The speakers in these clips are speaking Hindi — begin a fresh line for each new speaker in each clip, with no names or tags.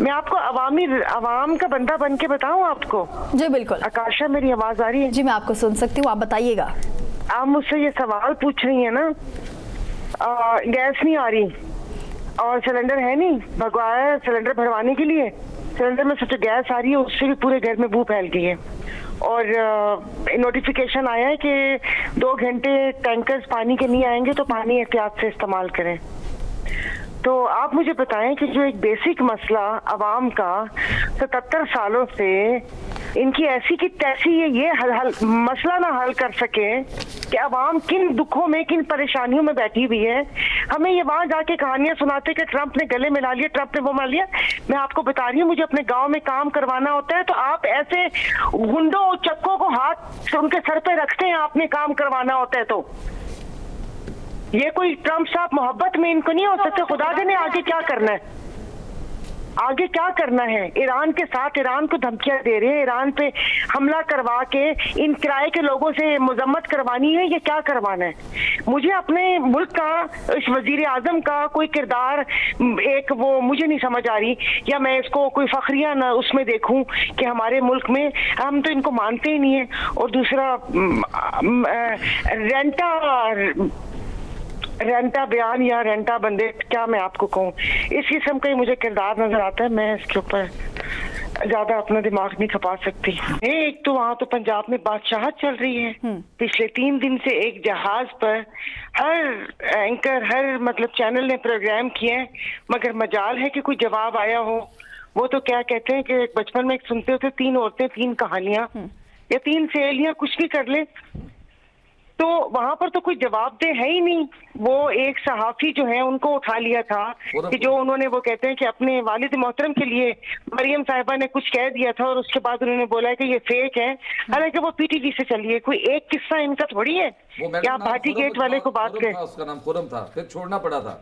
मैं आपको अवाम का बंदा बन के बताऊं आपको?
जी बिल्कुल।
आकाशा, मेरी आवाज आ रही है?
जी मैं आपको सुन सकती हूँ, आप बताइएगा।
आप मुझसे ये सवाल पूछ रही हैं ना, गैस नहीं आ रही और सिलेंडर है नहीं, भगवाया है सिलेंडर भरवाने के लिए, सिलेंडर में सोचो गैस आ रही है, उससे भी पूरे घर में बू फैल गई है। और नोटिफिकेशन आया है कि 2 घंटे टैंकर्स पानी के नहीं आएंगे तो पानी एहतियात से इस्तेमाल करें। तो आप मुझे बताएं कि जो एक बेसिक मसला अवाम का 77 सालों से इनकी ऐसी की तैसी ये मसला ना हल कर सके कि अवाम किन दुखों में, किन परेशानियों में बैठी हुई है। हमें ये वहां जाके कहानियां सुनाते कि ट्रंप ने गले मिला लिया, ट्रंप ने वो मिला लिया। मैं आपको बता रही हूँ, मुझे अपने गांव में काम करवाना होता है तो आप ऐसे गुंडों चक्कों को हाथ उनके सर पे रखते हैं, आपने काम करवाना होता है तो ये कोई ट्रंप साहब मोहब्बत में इनको नहीं हो सकते। खुदा जाने आगे क्या करना है, आगे क्या करना है। ईरान के साथ ईरान को धमकियां दे रहे हैं, ईरान पे हमला करवा के इन किराए के लोगों से मजम्मत करवानी है, ये क्या करवाना है। मुझे अपने मुल्क का, इस वजीर आजम का कोई किरदार एक वो मुझे नहीं समझ आ रही, या मैं इसको कोई फखरिया ना उसमें देखूं कि हमारे मुल्क में हम तो इनको मानते ही नहीं है। और दूसरा रेंटा बयान या रेंटा बंदे, क्या मैं आपको कहूँ, इस किस्म का ही मुझे किरदार नजर आता है। मैं इसके ऊपर ज्यादा अपना दिमाग नहीं खपा सकती। एक तो वहाँ तो पंजाब में बादशाहत चल रही है। पिछले 3 दिन से एक जहाज पर हर एंकर, हर मतलब चैनल ने प्रोग्राम किए हैं, मगर मजाल है कि कोई जवाब आया हो। वो तो क्या कहते हैं कि बचपन में एक सुनते होते 3 औरतें 3 कहानियां या 3 सहेलियां, कुछ भी कर ले। तो वहां पर तो कोई जवाबदेह है ही नहीं। वो एक सहाफी जो है उनको उठा लिया था कि जो उन्होंने, वो कहते हैं कि अपने वालिद मोहतरम के लिए मरियम साहिबा ने कुछ कह दिया था और उसके बाद उन्होंने बोला है कि ये फेक है, हालांकि वो पीटीवी से चली है। कोई एक किस्सा इनका थोड़ी है कि आप भाटी गेट वाले को बात करें।
उसका नाम खुरम था, फिर छोड़ना पड़ा था।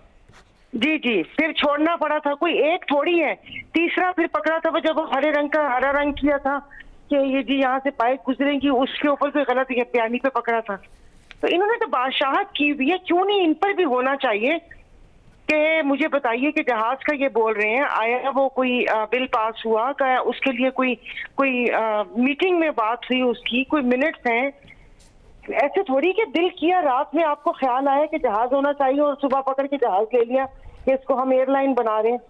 जी जी, फिर छोड़ना पड़ा था, कोई एक थोड़ी है। तीसरा फिर पकड़ा था वो जब वो हरा रंग किया था कि ये जी यहाँ से पाइप गुजरेंगी, उसके ऊपर कोई गलत प्यानी पे पकड़ा था। तो इन्होंने तो बादशाहत की हुई है, क्यों नहीं इन पर भी होना चाहिए। कि मुझे बताइए कि जहाज का ये बोल रहे हैं, आया वो कोई बिल पास हुआ का, उसके लिए कोई मीटिंग में बात हुई, उसकी कोई मिनट्स हैं। ऐसे थोड़ी कि दिल किया, रात में आपको ख्याल आया कि जहाज होना चाहिए और सुबह पकड़ के जहाज ले लिया कि इसको हम एयरलाइन बना रहे हैं।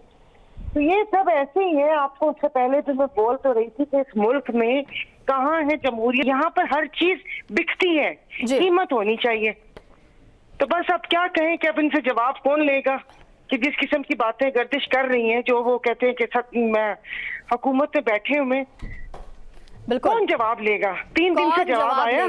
तो ये सब ऐसे ही है। आपको उससे पहले तो मैं बोल तो रही थी कि इस मुल्क में कहाँ है जमहूरियत, यहाँ पर हर चीज बिकती है, कीमत होनी चाहिए। तो बस अब क्या कहें कि अब इनसे जवाब कौन लेगा कि जिस किस्म की बातें गर्दिश कर रही हैं, जो वो कहते हैं कि हुकूमत में बैठे हुए,
बिल्कुल
कौन जवाब लेगा। 3 दिन से जवाब आया।